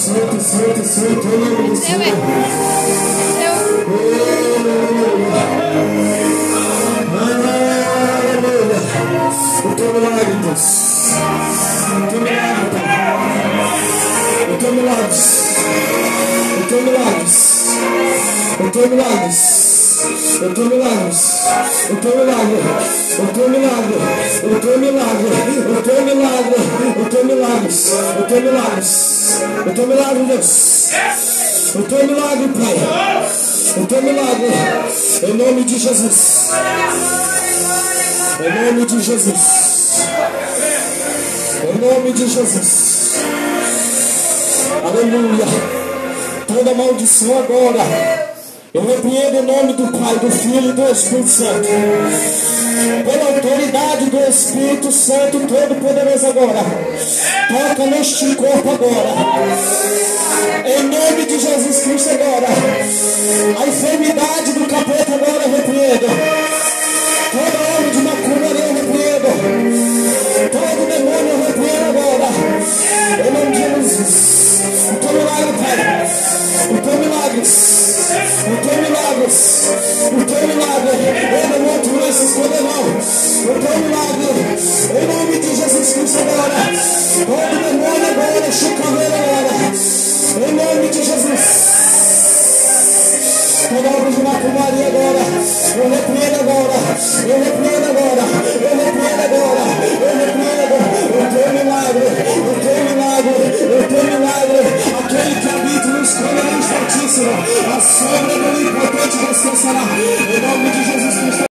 Santo, em nome do Senhor. Aleluia. O teu milagre, Deus. O teu milagre, Pai. O teu milagre. O teu milagre. O teu milagre. O teu milagre. O teu milagre. O teu milagre. O teu milagre. O teu milagre. O teu milagre. O teu milagre. O teu milagre, Deus. O teu milagre, Pai. O teu milagre. Em nome de Jesus. Em nome de Jesus. Em nome de Jesus. Aleluia. Toda maldição agora eu repreendo em nome do Pai, do Filho e do Espírito Santo. Pela autoridade do Espírito Santo Todo-Poderoso agora. Toca neste corpo agora. Em nome de Jesus Cristo agora. A enfermidade do capeta agora eu repreendo. Toda obra de macumbaria eu repreendo. Todo demônio eu repreendo agora. Em nome de Jesus. O teu milagre, Pai. O teu milagre. O teu milagre. O teu milagre. Eu não vou te esconder não. O teu milagre. Em nome de Jesus Cristo agora. Todo demônio agora. Chucaveira agora. Em nome de Jesus. Toda obra de macumbaria agora. Eu repreendo agora. Eu repreendo agora. Eu repreendo agora. Eu repreendo agora. O teu milagre. O teu milagre. O teu milagre. Aquele que habita no esconderijo Altíssimo. A sombra do impotente descansará.